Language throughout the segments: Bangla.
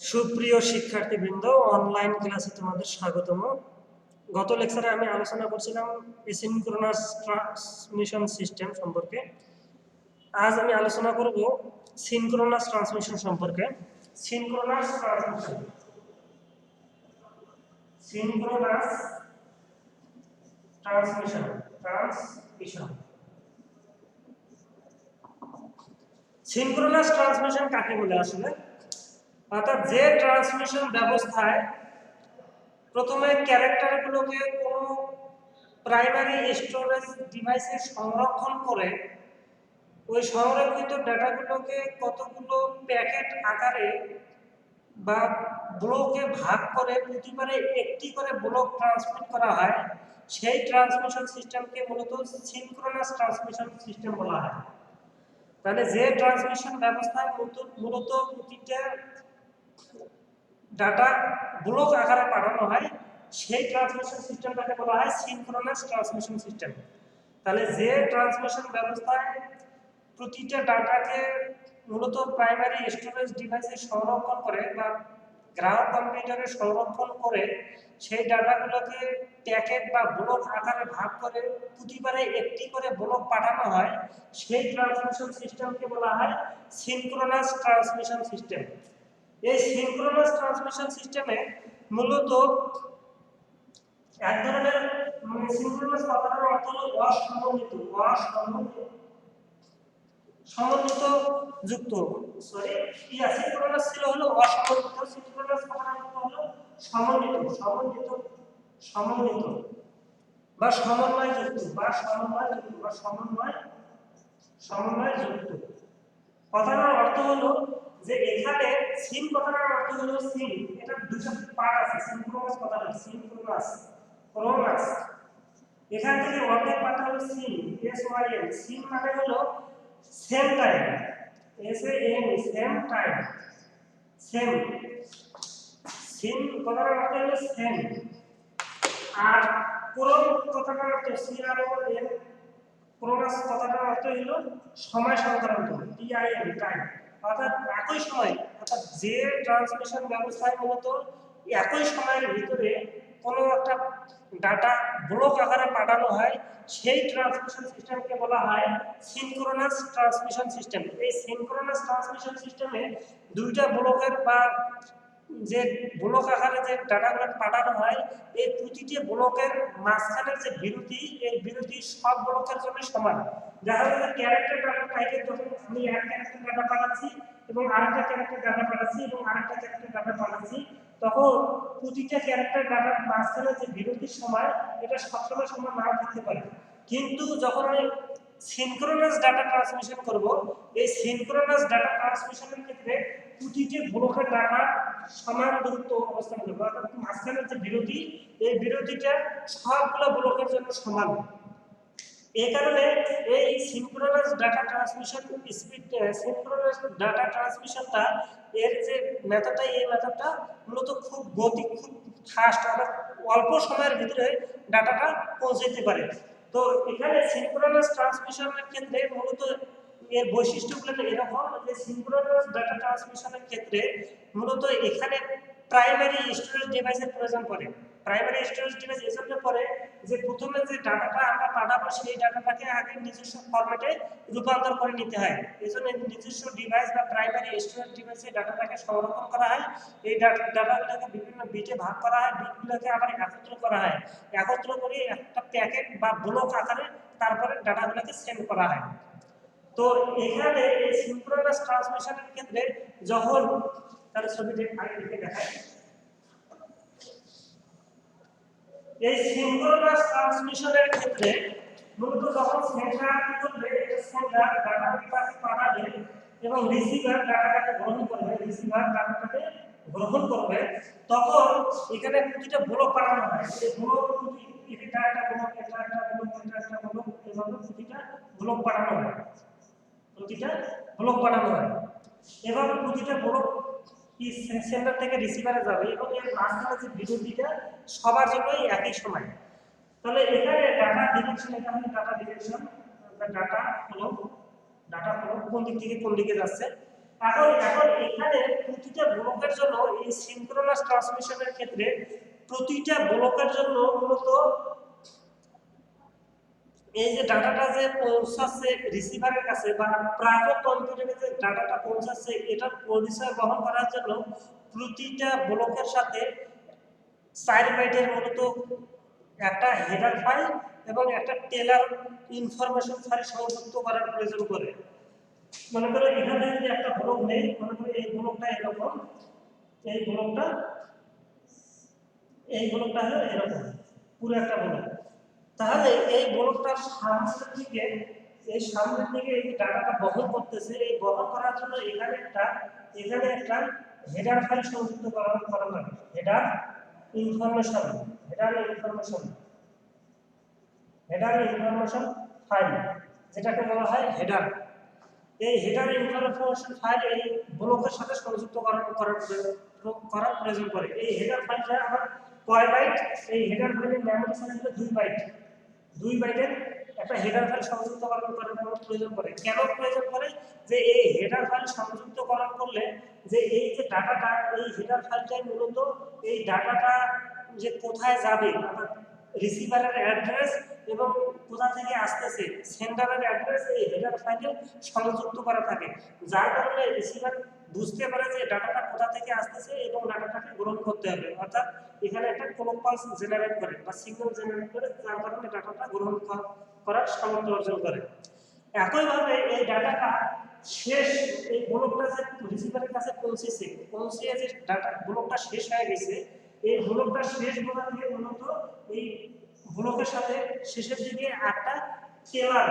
সুপ্রিয় শিক্ষার্থীবৃন্দ, অনলাইন ক্লাসে তোমাদের স্বাগতম। গত লেকচারে আমি আলোচনা করছিলাম সিনক্রোনাস ট্রান্সমিশন সিস্টেম সম্পর্কে। আজ আমি আলোচনা করব সিনক্রোনাস ট্রান্সমিশন সম্পর্কে। Synchronous transmission synchronous transmission transmission synchronous transmission কাকে বলে আসলে? অর্থাৎ যে ট্রান্সমিশন ব্যবস্থায় প্রথমে ক্যারেক্টারগুলোকে কোনো প্রাইমারি স্টোরেজ ডিভাইসে সংরক্ষণ করে ওই সংরক্ষিত ডাটাগুলোকে কতগুলো প্যাকেট আকারে বা ব্লকে ভাগ করে প্রতিবারে একটি করে ব্লক ট্রান্সমিট করা হয়, সেই ট্রান্সমিশন সিস্টেমকে মূলত সিনক্রোনাস ট্রান্সমিশন সিস্টেম বলা হয়। তাহলে যে ট্রান্সমিশন ব্যবস্থায় মূলত প্রতিটা ডাটা ব্লক আকারে পাঠানো হয়, সেই ট্রান্সমিশন সিস্টেমটাকে বলা হয় সিনক্রোনাস ট্রান্সমিশন সিস্টেম। তাহলে যে ট্রান্সমিশন ব্যবস্থায় প্রতিটা ডাটাকে মূলত প্রাইমারি স্টোরেজ ডিভাইসে সংরক্ষণ করে বা গ্রাহক কম্পিউটারে সংরক্ষণ করে সেই ডাটাগুলোকে প্যাকেট বা ব্লক আকারে ভাগ করে প্রতিবারে একটি করে ব্লক পাঠানো হয়, সেই ট্রান্সমিশন সিস্টেমকে বলা হয় সিনক্রোনাস ট্রান্সমিশন সিস্টেম। এই সিনক্রোনাস ট্রান্সমিশন সিস্টেমে মূলত এক ধরনের সিনক্রোনাস কথাটার অর্থ হলো অসমন্বিত সমন্বিত যুক্ত সিনক্রোনাস ছিল হলো অসমন্বিত, সিনক্রোনাস কথাটার অর্থ হলো সমন্বিত বা সমন্বয় যুক্ত। কথাটার অর্থ হলো যে এখানে সিন কথাটার অর্থ হলো সিন, এটা দুটো পার্ট আছে। সিনক্রোনাস কথাটা ক্রোনাস, এখান থেকে অর্ধেক পার্টটা হলো সিন, SYN। সিন মানে হলো same time, SAM same time, same. Syn কথাটার অর্থ হলো সেম। আর ক্রোন কথাটার অর্থ CRON, ক্রোনাস কথাটার অর্থ হলো সময় সংক্রান্ত, TIM টাইম। অর্থাৎ একই সময়, অর্থাৎ যে ট্রান্সমিশন ব্যবস্থায় মূলত একই সময়ের ভিতরে কোনো একটা ডাটা ব্লক আকারে পাঠানো হয়, সেই ট্রান্সমিশন সিস্টেমকে বলা হয় সিনক্রোনাস ট্রান্সমিশন সিস্টেম। এই সিনক্রোনাস ট্রান্সমিশন সিস্টেমে দুইটা ব্লকের বা যে ব্লক আকারে যে ডাটাগুলো পাঠানো হয়, এই প্রতিটি ব্লকের মাঝখানের যে বিরতি, এই বিরতি সব ব্লকের জন্য সমান। দেখা যাচ্ছে ক্যারেক্টার ডাটা টাইপের যখন আমি এক ক্যারেক্টার ডাটা পাঠাচ্ছি এবং আরেকটা ক্যারেক্টার ডাটা পাঠাচ্ছি এবং আরেকটা ক্যারেক্টার ডাটা পাঠাচ্ছি, তখন প্রতিটা ক্যারেক্টার ডাটার মাঝখানে যে বিরতির সময়, এটা সবসময় সমান নাও থাকতে পারে। কিন্তু যখন আমি সিনক্রোনাস ডাটা ট্রান্সমিশন করব, এই সিনক্রোনাস ডাটা ট্রান্সমিশনের ক্ষেত্রে প্রতিটি ব্লকের ডাটা সমান দূরত্ব অবস্থান করবে। অর্থাৎ মাঝখানের যে বিরতি, এই বিরতিটা সবগুলো ব্লকের জন্য সমান। এই কারণে এই synchronous data transmission synchronous data ট্রান্সমিশনটা এর যে মেথডটা, এই মেথডটা মূলত খুব খুব ফাস্ট, অর্থাৎ অল্প সময়ের ভিতরে ডাটাটা পৌঁছে যেতে পারে। তো এখানে সিনক্রোনাস ট্রান্সমিশনের ক্ষেত্রে মূলত এর বৈশিষ্ট্যগুলো এরকম যে সিনক্রোনাস ডাটা ট্রান্সমিশনের ক্ষেত্রে মূলত এখানে প্রাইমারি স্টোরেজ ডিভাইসের প্রয়োজন পড়ে। প্রাইমারি স্টোরেজ ডিভাইস এজন্য পড়ে যে প্রথমে যে ডাটাটা আমরা পাঠাবো, সেই ডাটাটাকে আগে নিজস্ব ফরম্যাটে রূপান্তর করে নিতে হয়। এজন্য নিজস্ব ডিভাইস বা প্রাইমারি স্টোরেজ ডিভাইসে ডাটাটাকে সংরক্ষণ করা হয়। এই ডাটাগুলোকে বিভিন্ন বিটে ভাগ করা হয়, বিটগুলোকে আবার একত্র করে একটা প্যাকেট বা ব্লক আকারে তারপরে ডাটাগুলোকে সেন্ড করা হয়। তো এখানে এই সিনক্রোনাস ট্রান্সমিশনের ক্ষেত্রে যখন তার ছবিটি আগে লিখে দেখায়, এই সিনক্রোনাস ট্রান্সমিশনের ক্ষেত্রে মূলত যখন সেন্ডার কি করবে, সেন্ডার ডাটাটাকে পাঠাবে এবং রিসিভার ডাটাটাকে গ্রহণ করবে, তখন এখানে প্রতিটা ব্লক পাঠানো হয়। এই ব্লক এটা একটা ব্লক, এটা একটা ব্লক, এটা একটা ব্লক, এভাবে প্রতিটা ব্লক পাঠানো হয়। এভাবে প্রতিটা ব্লক সেন্টার থেকে রিসিভারে যাবে এবং এর মাঝখানে যে বিরতিটা সবার জন্যই একই সময়। তাহলে এখানে ডাটা ডিরেকশন, এটা হলো ডাটা ডিরেকশন, ডাটা ফ্লো কোন দিক থেকে কোন দিকে যাচ্ছে। এখন এখানে প্রতিটা ব্লকের জন্য এই সিনক্রোনাস ট্রান্সমিশনের ক্ষেত্রে প্রতিটা ব্লকের জন্য মূলত এই যে ডাটাটা যে পৌঁছাচ্ছে রিসিভারের কাছে বা প্রাপক কম্পিউটারে যে ডাটাটা পৌঁছাচ্ছে এটার পরিচয় বহন করার জন্য প্রতিটা ব্লকের সাথে 4 বাইটের মূলত একটা হেডার ফাইল এবং একটা টেলার ইনফরমেশন ফাইল সংযুক্ত করার প্রয়োজন করে। মনে করো এখানে যদি একটা ব্লক নেই, মনে করো এই ব্লকটা এরকম, এই ব্লকটা হলো এরকম পুরো একটা ব্লক। তাহলে এই ব্লকটার সামনের দিকে এই ডাটাটা বহন করতেছে, এই বহন করার জন্য এখানে একটা হেডার ফাইল সংযুক্ত করা লাগে। হেডার ইনফরমেশন ফাইল, যেটাকে বলা হয় হেডার। এই হেডার ইনফরমেশন ফাইল এই ব্লকের সাথে সংযুক্ত করার প্রয়োজন করে। এই হেডার ফাইলটা আবার কয় বাইট? এই হেডার ফাইলের মেমরি সাইজ হলো 2 বাইট। 2 বাইটের একটা হেডার ফাইল সংযুক্ত করার প্রয়োজন করে। কেন প্রয়োজন করে? যে এই হেডার ফাইল সংযুক্তকরণ করলে যে এই যে ডাটাটা, এই হেডার ফাইলটাই মূলত এই ডাটাটা যে কোথায় যাবে, অর্থাৎ রিসিভারের অ্যাড্রেস এবং কোথা থেকে আসতেছে সেন্ডারের অ্যাড্রেস এই হেডার ফাইলে সংযুক্ত করা থাকে, যার কারণে রিসিভার বুঝতে পারে যে ডাটাটা কোথা থেকে আসতেছে এবং ডাটাটাকে গ্রহণ করতে হবে। অর্থাৎ এখানে একটা ক্লক পালস জেনারেট করে বা সিগন্যাল জেনারেট করে, যার কারণে ডাটাটা গ্রহণ করার সামর্থ্য অর্জন করে। একইভাবে এই ডাটাটা শেষ, এই ব্লকটা যে রিসিভারের কাছে পৌঁছে যে ডাটা ব্লকটা শেষ হয়ে গেছে, এই ব্লকটা শেষ বলা দিয়ে মূলত এই ব্লকের সাথে শেষের দিকে একটা টেইলার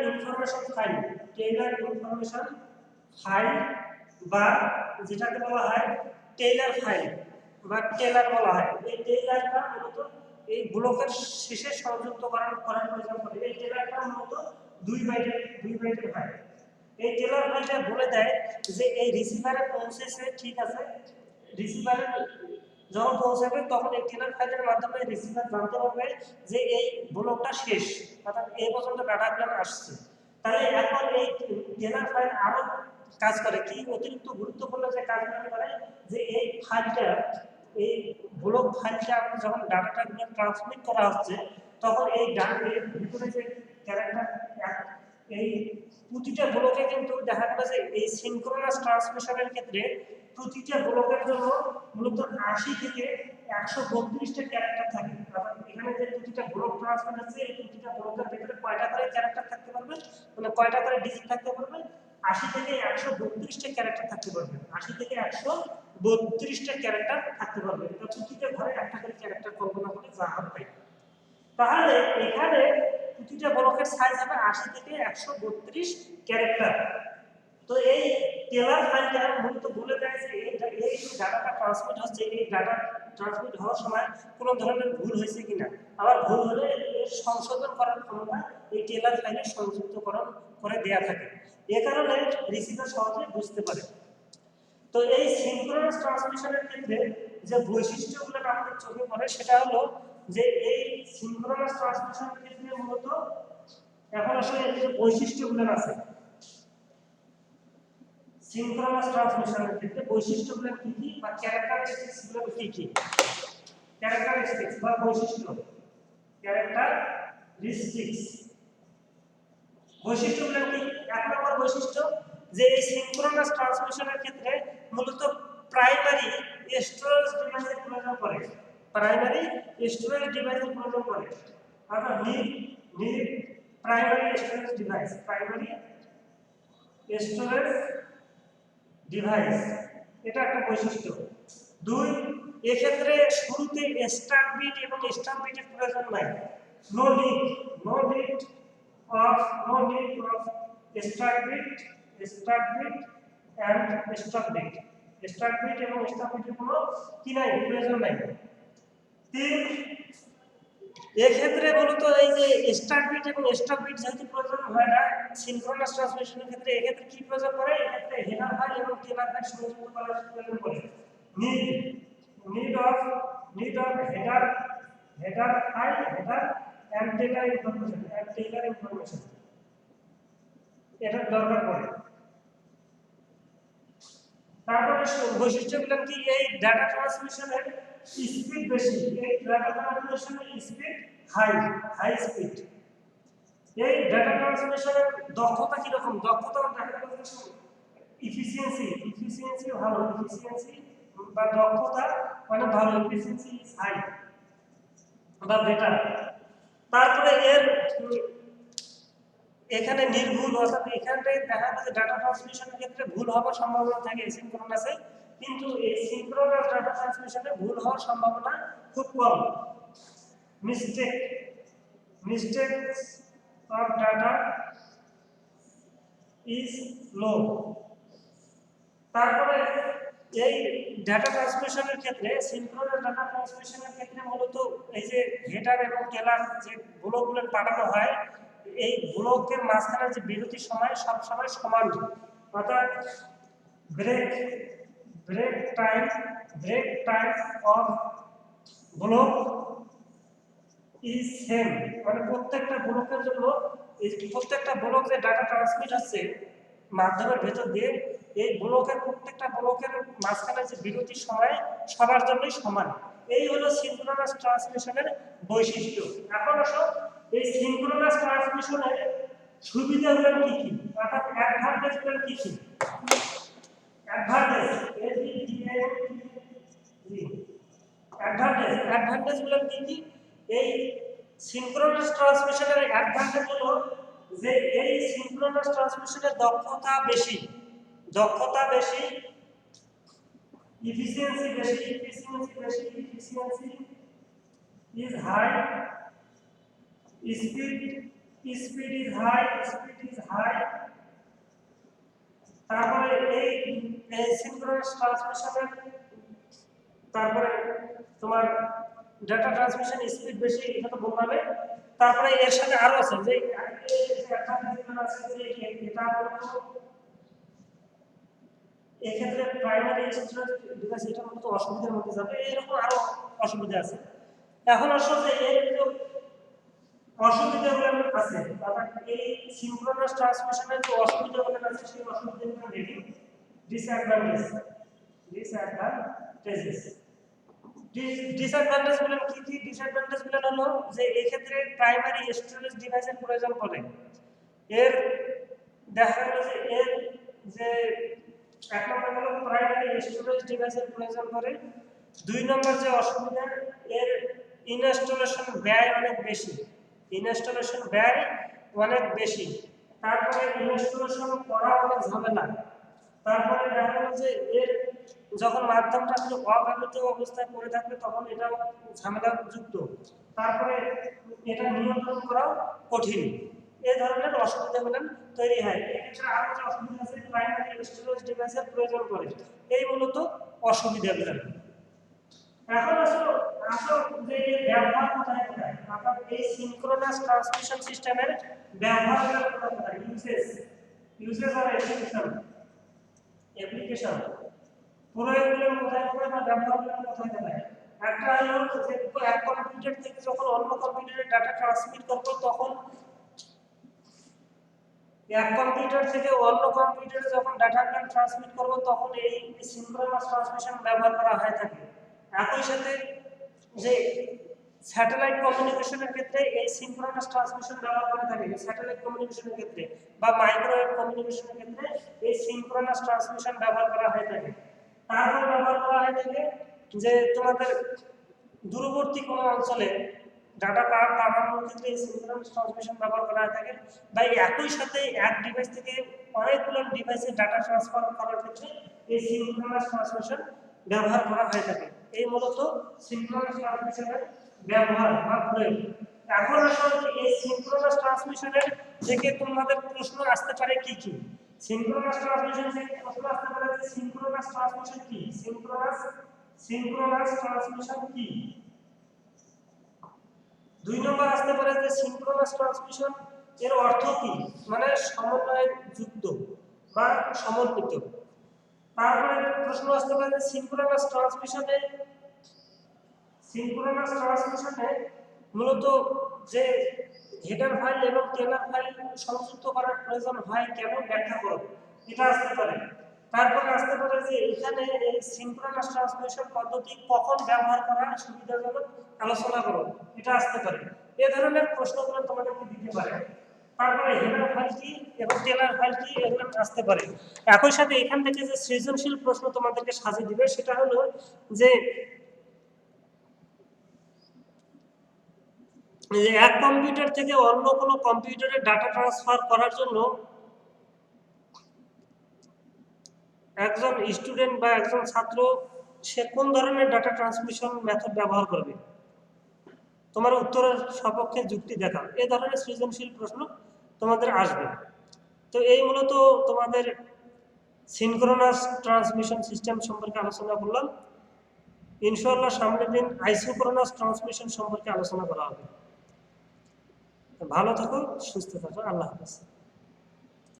ইনফরমেশন ফাইল বা যেটাকে বলা হয় টেইলার ফাইল বা টেলার বলা হয়। এই টেইলারটা মূলত এই ব্লকের শেষে সংযুক্ত করার প্রয়োজন করে। এই টেলারটা মূলত 2 বাইটের ফাইল। এই টেলার ফাইলটা বলে দেয় যে এই রিসিভারে পৌঁছেছে, ঠিক আছে, রিসিভারে যখন পৌঁছাবে তখন এই টেলার ফাইলের মাধ্যমে রিসিভার জানতে পারবে যে এই ব্লকটা শেষ, অর্থাৎ এই পর্যন্ত ডাটাগুলো আসছে। তাহলে এখন এই টেলার ফাইল আরো কাজ করে কি, অতিরিক্ত গুরুত্বপূর্ণ যে কাজগুলো করে, যে এই ফাইলটা, এই ব্লক ফাইলটা যখন ডাটাটা ট্রান্সমিট করা হচ্ছে তখন এই ডাটার ভিতরে যে ক্যারেক্টার, এই প্রতিটা ব্লকে কিন্তু দেখা গেল যে এই সিনক্রোনাস ট্রান্সমিশনের ক্ষেত্রে প্রতিটা ব্লকের জন্য মূলত 80 থেকে 132টা ক্যারেক্টার থাকে। অর্থাৎ এখানে যে প্রতিটা ব্লক ট্রান্সমিট হচ্ছে এই প্রতিটা ব্লকের ভিতরে কয়টা করে ক্যারেক্টার থাকতে পারবে, মানে কয়টা করে ডিজিট থাকতে পারবে? 80 থেকে 132টা ক্যারেক্টার থাকতে পারবে। 80 থেকে 132টা ক্যারেক্টার থাকতে পারবে। এটা প্রতিটা ঘরে একটা করে ক্যারেক্টার কল্পনা করে যা হবে। তাহলে এখানে প্রতিটা ব্লকের সাইজ হবে 80 থেকে 132 ক্যারেক্টার। তো এই টেলার ফাইলটা মূলত বলে দেয় যে এই ডাটাটা ট্রান্সমিট হচ্ছে, এই ডাটা ট্রান্সমিট হওয়ার সময় কোনো ধরনের ভুল হয়েছে কিনা, আবার ভুল হলে এর সংশোধন করার ক্ষমতা এই টেলার ফাইলে সংযুক্তকরণ করে দেয়া থাকে। এ কারণে রিসিভার সহজে বুঝতে পারে। তো এই সিনক্রোনাস ট্রান্সমিশনের ক্ষেত্রে যে বৈশিষ্ট্যগুলো আমাদের চোখে পড়ে সেটা হলো যে এই সিনক্রোনাস ট্রান্সমিশনের ক্ষেত্রে মূলত এখন আসলে এই যে বৈশিষ্ট্যগুলো আছে, সিনক্রোনাস ট্রান্সমিশনের ক্ষেত্রে বৈশিষ্ট্যগুলো কি কি বা ক্যারেক্টারিস্টিক্সগুলো কি কি, ক্যারেক্টারিস্টিক্স বা বৈশিষ্ট্য, ক্যারেক্টারিস্টিক্স বৈশিষ্ট্যগুলো কি? এক নম্বর বৈশিষ্ট্য যে এই সিনক্রোনাস ট্রান্সমিশনের ক্ষেত্রে মূলত প্রাইমারি স্টোরেজ ডিভাইসের প্রয়োজন পড়ে। অর্থাৎ নিড প্রাইমারি স্টোরেজ ডিভাইস, এটা একটা বৈশিষ্ট্য। 2, এক্ষেত্রে শুরুতে স্টার্ট বিট এবং স্টপ বিটের প্রয়োজন নাই। No need of start bit and stop bit. Start bit এবং স্টপ বিটের কোনো কি নাই, প্রয়োজন নাই। 3, এক্ষেত্রে মূলত এই যে স্টার্ট বিট এবং স্টপ বিট যেহেতু প্রয়োজন হয় না সিনক্রোনাস ট্রান্সমিশনের ক্ষেত্রে, এক্ষেত্রে কি প্রয়োজন করে? এক্ষেত্রে হেডার ফাইল এবং টেলার ফাইল সংযুক্ত করার প্রয়োজন পড়ে। Need of header file, header and trailer information, এটা দরকার পড়ে। বৈশিষ্ট্যগুলো কি এই ডাটা ট্রান্সমিশনের স্পিড বেশি, এই ডাটা ট্রান্সমিশনের স্পিড হাই স্পিড। এই ডাটা ট্রান্সমিশনের দক্ষতা কি রকম, দক্ষতা দেখা যাচ্ছে ইফিসিয়েন্সি ভালো, ইফিসিয়েন্সি বা দক্ষতা মানে ভালো, ইফিসিয়েন্সি ইজ হাই বা বেটার। তারপরে এর এখানে নির্ভুল, অর্থাৎ এখানটায় দেখা যাচ্ছে ডাটা ট্রান্সমিশনের ক্ষেত্রে ভুল হওয়ার সম্ভাবনা থাকে সিনক্রোনাসে, কিন্তু এই সিনক্রোনাস ডাটা ট্রান্সমিশনে ভুল হওয়ার সম্ভাবনা খুব কম। Mistakes of data is low. তারপরে এই ডাটা ট্রান্সমিশনের ক্ষেত্রে, সিনক্রোনাস ডাটা ট্রান্সমিশনের ক্ষেত্রে মূলত এই যে হেডার এবং টেলার যে ব্লকগুলো পাঠানো হয়, এই ব্লকের মাঝখানে যে বিরতির সময় সব সময় সমান, অর্থাৎ break time of block is same, মানে প্রত্যেকটা ব্লকের জন্য প্রত্যেকটা ব্লক যে ডাটা ট্রান্সমিট হচ্ছে মাধ্যমের ভেতর দিয়ে, এই প্রত্যেকটা ব্লকের মাঝখানে যে বিরতির সময় সবার জন্যই সমান। এই হলো সিনক্রোনাস ট্রান্সমিশনের বৈশিষ্ট্য। এখন আসো এই সিনক্রোনাস ট্রান্সমিশনের সুবিধাগুলো কি কি, অর্থাৎ অ্যাডভান্টেজগুলো কি কি। অ্যাডভান্টেজগুলো কি কি? এই সিনক্রোনাস ট্রান্সমিশনের অ্যাডভান্টেজ হলো যে এই সিনক্রোনাস ট্রান্সমিশনের দক্ষতা বেশি, efficiency is high, speed is high। তারপরে এই সিনক্রোনাস ট্রান্সমিশনের তারপরে তোমার ডাটা ট্রান্সমিশন স্পিড বেশি, এটা তো বললামই। তারপরে এর সাথে আরো আছে যে এটা এক্ষেত্রে প্রাইমারি স্টোরেজ ডিভাইস এটা মূলত অসুবিধার মধ্যে যাবে, এরকম আরো অসুবিধা আছে। এখন আসলে এর অসুবিধাগুলো আছে, অর্থাৎ এই সিনক্রোনাস ট্রান্সমিশনের যে অসুবিধাগুলো আছে সেই অসুবিধাগুলো দেখি। ডিসঅ্যাডভান্টেজগুলো কি কি? ডিসঅ্যাডভান্টেজগুলো হলো যে এই ক্ষেত্রে প্রাইমারি স্টোরেজ ডিভাইসের প্রয়োজন পড়ে। এর দেখা গেল যে এর যে এক নম্বর হলো প্রাইমারি স্টোরেজ ডিভাইসের প্রয়োজন পড়ে। দুই নম্বর যে অসুবিধা, এর ইনস্টলেশন ব্যয় অনেক বেশি। তারপরে ইনস্টলেশন করা অনেক ঝামেলা। তারপরে দেখা গেল যে এর যখন মাধ্যমটা একটু অব্যবহৃত অবস্থায় পড়ে থাকবে তখন এটা ঝামেলা যুক্ত। তারপরে এটা নিয়ন্ত্রণ করাও কঠিন। এই ধরনের অসুবিধাগুলো তৈরি হয়। এক্ষেত্রে আরো যে অসুবিধা আছে, প্রাইমারি স্টোরেজ ডিভাইসের প্রয়োজন পড়ে। এই মূলত অসুবিধাগুলো। এখন আসল যে ব্যবহার কোথায়, অর্থাৎ এই সিনক্রোনাস ট্রান্সমিশন সিস্টেমের ব্যবহার কোথায়, ইউজেস আর অ্যাপ্লিকেশন প্রয়োগগুলো কোথায় বা ব্যবহারগুলো কোথায়। একটা হলো যে এক কম্পিউটার থেকে যখন অন্য কম্পিউটারে ডাটা ট্রান্সমিট করব, তখন এক কম্পিউটার থেকে অন্য কম্পিউটারে যখন ডাটাগুলো ট্রান্সমিট করব তখন এই সিনক্রোনাস ট্রান্সমিশন ব্যবহার করা হয়ে থাকে। একই সাথে যে স্যাটেলাইট কমিউনিকেশনের ক্ষেত্রে এই সিনক্রোনাস ট্রান্সমিশন ব্যবহার করা থাকে, স্যাটেলাইট কমিউনিকেশনের ক্ষেত্রে বা মাইক্রোওয়েভ কমিউনিকেশনের ক্ষেত্রে এই সিনক্রোনাস ট্রান্সমিশন ব্যবহার করা হয়ে থাকে। তারপর ব্যবহার করা হয়ে থাকে যে তোমাদের দূরবর্তী কোনো অঞ্চলে ডাটা পাঠানোর ক্ষেত্রে এই সিনক্রোনাস ট্রান্সমিশন ব্যবহার করা হয়ে থাকে, বা একই সাথে এক ডিভাইস থেকে অনেকগুলো ডিভাইসে ডাটা ট্রান্সফার করার ক্ষেত্রে এই সিনক্রোনাস ট্রান্সমিশন ব্যবহার করা হয়ে থাকে। এই মূলত সিনক্রোনাস ট্রান্সমিশনের ব্যবহার বা প্রয়োগ। এখন আসলে এই সিনক্রোনাস ট্রান্সমিশনের থেকে তোমাদের প্রশ্ন আসতে পারে কি কি? সিনক্রোনাস ট্রান্সমিশন থেকে প্রশ্ন আসতে পারে যে সিনক্রোনাস ট্রান্সমিশন কি? সিনক্রোনাস ট্রান্সমিশন কি? দুই নম্বর আসতে পারে যে সিনক্রোনাস ট্রান্সমিশন এর অর্থ কি, মানে সমন্বয় যুক্ত বা সমন্বিত। তারপরে প্রশ্ন আসতে পারে যে সিনক্রোনাস ট্রান্সমিশনে মূলত যে হেডার ফাইল এবং টেলার ফাইল সংযুক্ত করার প্রয়োজন হয় কেন, ব্যাখ্যা করো, এটা আসতে পারে। তারপরে আসতে পারে যে এখানে এই সিনক্রোনাস ট্রান্সমিশন পদ্ধতি কখন ব্যবহার করা সুবিধাজনক আলোচনা করো, এটা আসতে পারে। এই ধরনের প্রশ্নগুলো তোমাদেরকে দিতে পারে। তারপরে হেডার ফাইল কি এবং টেলার ফাইল কি, এগুলো আসতে পারে। একই সাথে এখান থেকে যে সৃজনশীল প্রশ্ন তোমাদেরকে সাজিয়ে দিবে সেটা হলো যে এক কম্পিউটার থেকে অন্য কোনো কম্পিউটারে ডাটা ট্রান্সফার করার জন্য একজন স্টুডেন্ট বা একজন ছাত্র সে কোন ধরনের ডাটা ট্রান্সমিশন মেথড ব্যবহার করবে, তোমার উত্তরের সপক্ষে যুক্তি দেখাও। এই ধরনের সৃজনশীল প্রশ্ন তোমাদের আসবে। তো এই মূলত তোমাদের সিনক্রোনাস ট্রান্সমিশন সিস্টেম সম্পর্কে আলোচনা করলাম। ইনশাআল্লাহ সামনের দিন আইসোক্রোনাস ট্রান্সমিশন সম্পর্কে আলোচনা করা হবে। ভালো থাকো, সুস্থ থাকো, আল্লাহ হাফেজ।